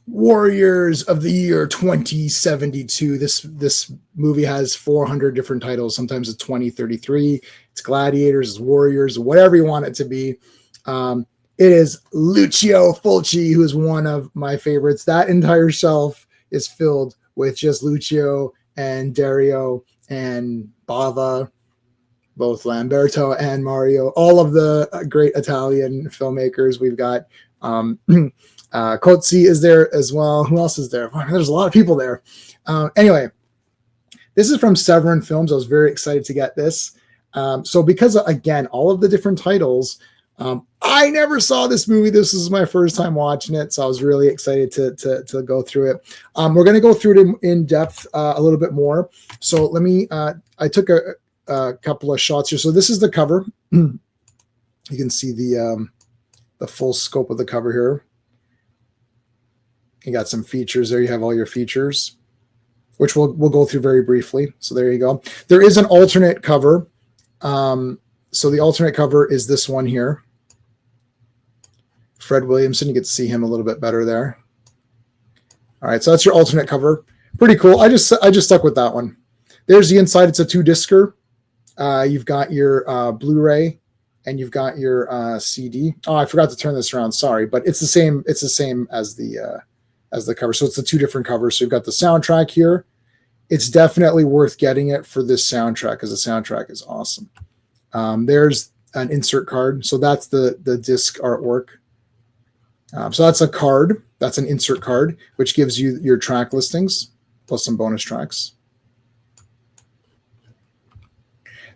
Warriors of the Year 2072. This movie has 400 different titles. Sometimes it's 2033. It's Gladiators, it's Warriors, whatever you want it to be. It is Lucio Fulci, who is one of my favorites. That entire shelf is filled with just Lucio and Dario and Bava, both Lamberto and Mario, all of the great Italian filmmakers. We've got Cozzi is there as well. Who else is there? There's a lot of people there. Anyway, this is from Severin Films. I was very excited to get this. So because, again, all of the different titles, I never saw this movie. This is my first time watching it, so I was really excited to go through it. We're going to go through it in depth a little bit more. So let me, I took a couple of shots here. So this is the cover. You can see the full scope of the cover here. You got some features there. You have all your features, which we'll go through very briefly. So there you go. There is an alternate cover. So the alternate cover is this one here. Fred Williamson. You get to see him a little bit better there. All right, so that's your alternate cover. Pretty cool. I just stuck with that one. There's the inside. It's a 2-discer. You've got your Blu-ray and you've got your CD. Oh, I forgot to turn this around. Sorry, but it's the same. It's the same as the cover. So it's the two different covers. So you've got the soundtrack here. It's definitely worth getting it for this soundtrack because the soundtrack is awesome. There's an insert card. So that's the disc artwork. So that's a card. That's an insert card, which gives you your track listings plus some bonus tracks.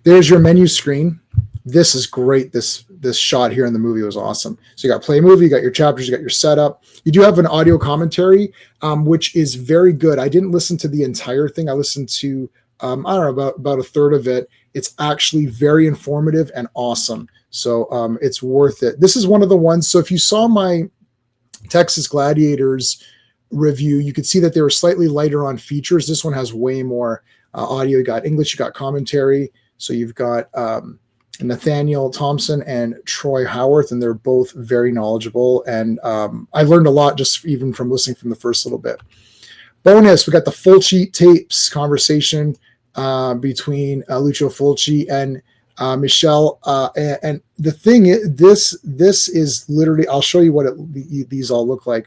There's your menu screen. This is great. This shot here in the movie was awesome. So you got play movie, you got your chapters, you got your setup. You do have an audio commentary, which is very good. I didn't listen to the entire thing. I listened to, I don't know, about a third of it. It's actually very informative and awesome. So it's worth it. This is one of the ones. So if you saw my Texas Gladiators review, you could see that they were slightly lighter on features. This one has way more audio. You got English, you got commentary. So you've got Nathaniel Thompson and Troy Howarth, and they're both very knowledgeable. And I learned a lot just even from listening from the first little bit. Bonus, we got the Fulci tapes conversation between Lucio Fulci and Michelle. And the thing is, this is literally, I'll show you what these all look like.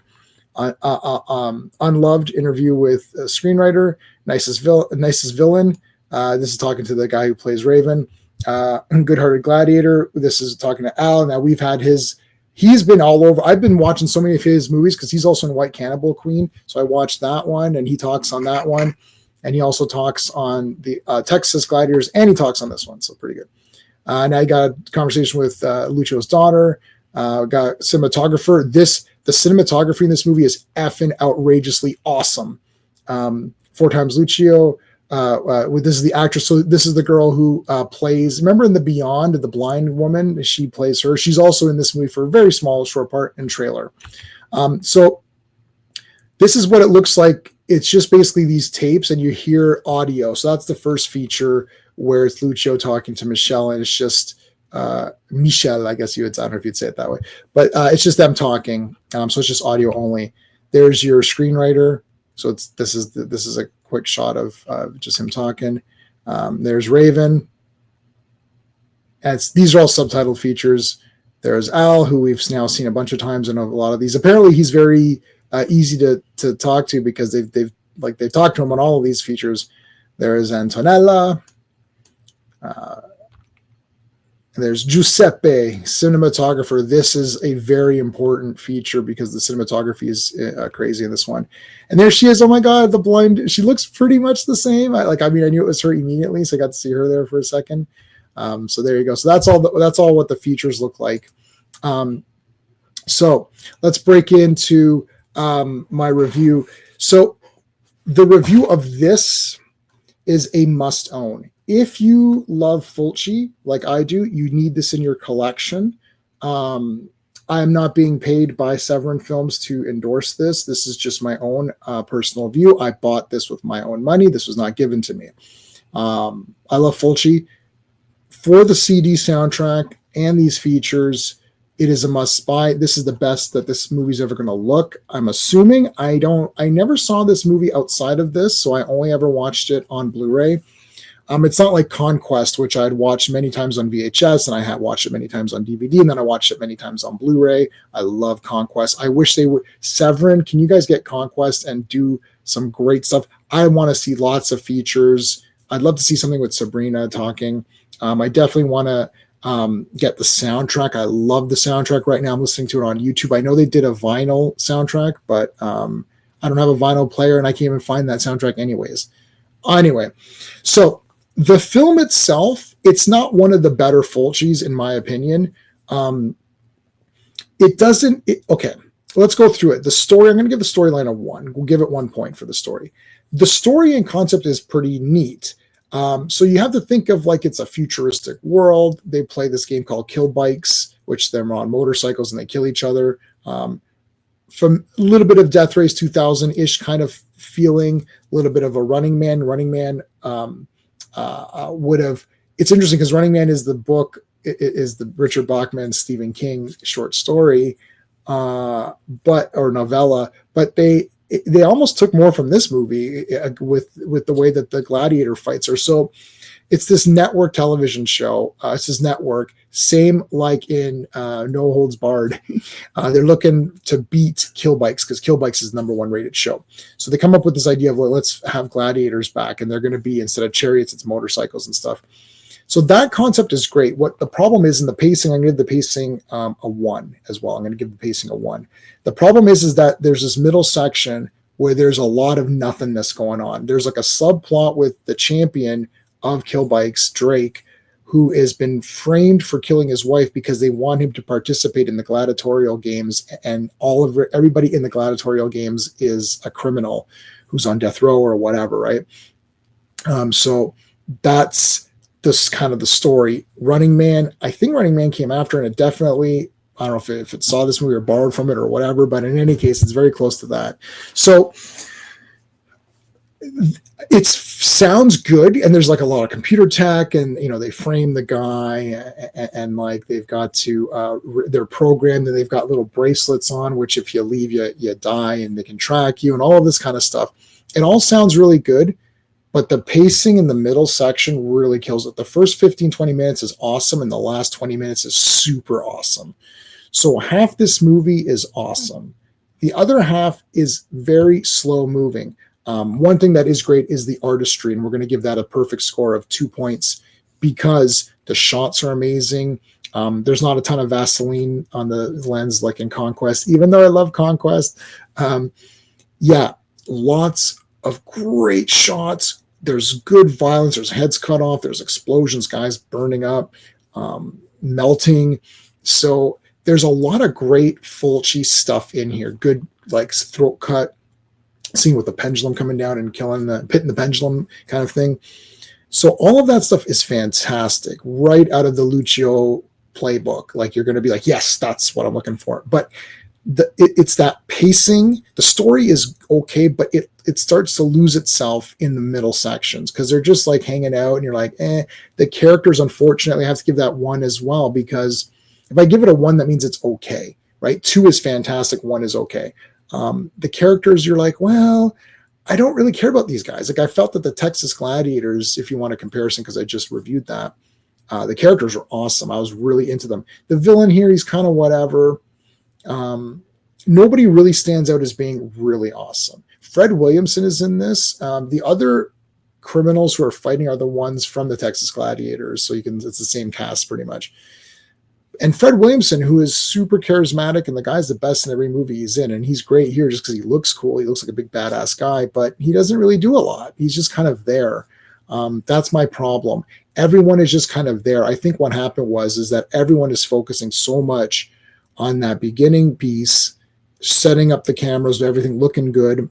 Unloved interview with a screenwriter, nicest villain. This is talking to the guy who plays Raven. Good-hearted gladiator. This is talking to Al. Now we've had he's been all over. I've been watching so many of his movies because he's also in White Cannibal Queen. So I watched that one and he talks on that one. And he also talks on the Texas Gladiators and he talks on this one. So pretty good. And I got a conversation with Lucio's daughter, got cinematographer. The cinematography in this movie is effing outrageously awesome. 4 times Lucio. This is the actress. So this is the girl who plays. Remember in The Beyond, the blind woman? She plays her. She's also in this movie for a very small, short part and trailer. So this is what it looks like. It's just basically these tapes, and you hear audio. So that's the first feature where it's Lucio talking to Michelle, and it's just Michelle. I guess I don't know if you'd say it that way, but it's just them talking. So it's just audio only. There's your screenwriter. So this is a quick shot of just him talking. There's Raven. And these are all subtitled features. There's Al, who we've now seen a bunch of times in a lot of these. Apparently, he's very easy to talk to because they've talked to him on all of these features. There's Antonella. There's Giuseppe, cinematographer. This is a very important feature because the cinematography is crazy in this one. And there she is. Oh my God, the blind. She looks pretty much the same. I knew it was her immediately, so I got to see her there for a second. So there you go. So that's all what the features look like. So let's break into my review. So the review of this is a must own. If you love Fulci, like I do, you need this in your collection. I am not being paid by Severin Films to endorse this. This is just my own personal view. I bought this with my own money. This was not given to me. I love Fulci. For the CD soundtrack and these features, It is a must buy. This is the best that this movie's ever going to look. I'm assuming. I never saw this movie outside of this, so I only ever watched it on Blu-ray. It's not like Conquest, which I'd watched many times on VHS, and I had watched it many times on DVD, and then I watched it many times on Blu-ray. I love Conquest. I wish they would. Severin, can you guys get Conquest and do some great stuff? I want to see lots of features. I'd love to see something with Sabrina talking. I definitely want to get the soundtrack. I love the soundtrack right now. I'm listening to it on YouTube. I know they did a vinyl soundtrack, but I don't have a vinyl player, and I can't even find that soundtrack anyways. Anyway, so the film itself, it's not one of the better Fulcis, in my opinion. Okay, let's go through it. The story, I'm going to give the storyline a 1. We'll give it 1 point for the story. The story and concept is pretty neat. So you have to think of like it's a futuristic world. They play this game called Kill Bikes, which they're on motorcycles and they kill each other. From a little bit of Death Race 2000-ish kind of feeling, a little bit of a Running Man. Running Man would have. It's interesting because Running Man is the book, is the Richard Bachman, Stephen King short story, or novella, but they almost took more from this movie with the way that the gladiator fights are. So it's this network television show. It's this network, same like in No Holds Barred. They're looking to beat Kill Bikes because Kill Bikes is the #1 rated show. So they come up with this idea of, well, let's have gladiators back, and they're going to be, instead of chariots, it's motorcycles and stuff. So that concept is great. What the problem is in the pacing, I'm going to give the pacing a 1 as well. I'm going to give the pacing a 1. The problem is that there's this middle section where there's a lot of nothingness going on. There's like a subplot with the champion of Kill Bikes, Drake, who has been framed for killing his wife because they want him to participate in the gladiatorial games, and everybody in the gladiatorial games is a criminal who's on death row or whatever, right? So that's this kind of the story. Running Man, I think Running Man came after, and it definitely, I don't know if it saw this movie or borrowed from it or whatever, but in any case, it's very close to that. So it sounds good, and there's like a lot of computer tech, and they frame the guy, and like they've got to they're programmed, and they've got little bracelets on, which if you leave, you die, and they can track you, and all of this kind of stuff. It all sounds really good, but the pacing in the middle section really kills it. The first 15-20 minutes is awesome, and the last 20 minutes is super awesome. So half this movie is awesome. The other half is very slow moving. One thing that is great is the artistry, and we're going to give that a perfect score of 2 points because the shots are amazing. There's not a ton of Vaseline on the lens like in Conquest, even though I love Conquest. Lots of great shots. There's good violence. There's heads cut off. There's explosions, guys burning up, melting. So there's a lot of great Fulci stuff in here. Good, like throat cut, scene with the pendulum coming down and hitting the pendulum kind of thing. So all of that stuff is fantastic, right out of the Lucio playbook. Like you're going to be like, yes, that's what I'm looking for. But it's that pacing. The story is okay, but it starts to lose itself in the middle sections because they're just like hanging out, and you're like, The characters, unfortunately, I have to give that 1 as well, because if I give it a 1, that means it's okay, right? 2 is fantastic, 1 is okay. The characters, you're like, well, I don't really care about these guys. Like I felt that the Texas Gladiators, if you want a comparison, because I just reviewed that, the characters are awesome. I was really into them. The villain here, he's kind of whatever. Nobody really stands out as being really awesome. Fred Williamson is in this. The other criminals who are fighting are the ones from the Texas Gladiators. So it's the same cast pretty much. And Fred Williamson, who is super charismatic, and the guy's the best in every movie he's in. And he's great here just because he looks cool. He looks like a big badass guy, but he doesn't really do a lot. He's just kind of there. That's my problem. Everyone is just kind of there. I think what happened is that everyone is focusing so much on that beginning piece, setting up the cameras, everything looking good,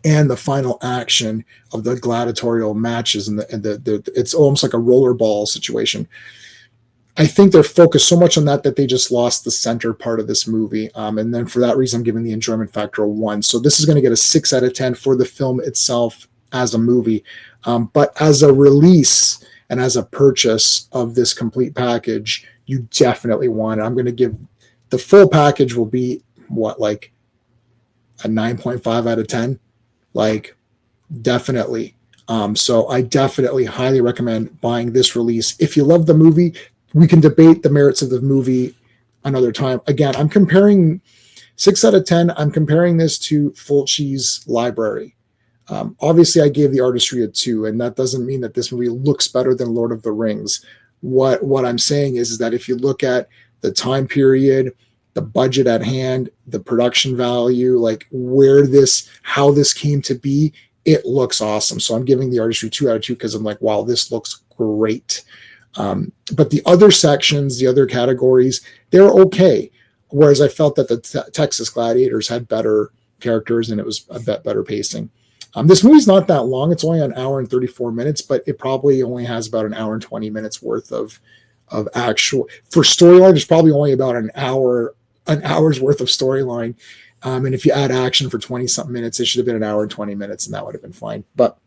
and the final action of the gladiatorial matches. And it's almost like a rollerball situation. I think they're focused so much on that they just lost the center part of this movie. And then for that reason, I'm giving the enjoyment factor a 1. So this is going to get a 6 out of 10 for the film itself as a movie. But as a release and as a purchase of this complete package, you definitely want it. I'm going to give the full package will be what, like a 9.5 out of 10, like definitely. So I definitely highly recommend buying this release. If you love the movie, we can debate the merits of the movie another time. Again, I'm comparing 6 out of 10. I'm comparing this to Fulci's Library. Obviously, I gave the artistry a 2, and that doesn't mean that this movie looks better than Lord of the Rings. What I'm saying is that if you look at the time period, the budget at hand, the production value, like how this came to be, it looks awesome. So I'm giving the artistry 2 out of 2 because I'm like, wow, this looks great. But the other sections, the other categories, they're okay. Whereas I felt that the Texas Gladiators had better characters and it was a bit better pacing. This movie's not that long. It's only an hour and 34 minutes, but it probably only has about an hour and 20 minutes worth of actual, for storyline. There's probably only about an hour's worth of storyline. And if you add action for 20 something minutes, it should have been an hour and 20 minutes and that would have been fine. But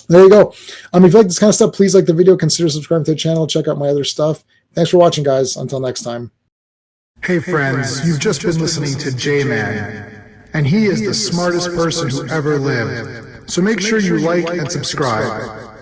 there you go. If you like this kind of stuff, please like the video, consider subscribing to the channel, check out my other stuff. Thanks for watching, guys. Until next time. Hey friends, you've just been listening to J-Man, and he is the smartest person who ever lived. So make sure you like and subscribe.